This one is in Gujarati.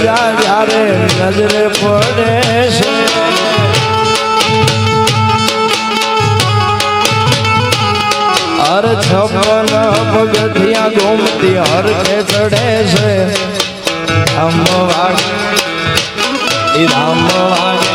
રજા જ્યારે નજરે પડે છે હર 56 પગથિયા ગોમતી હરખે ચડે છે રામ વાગે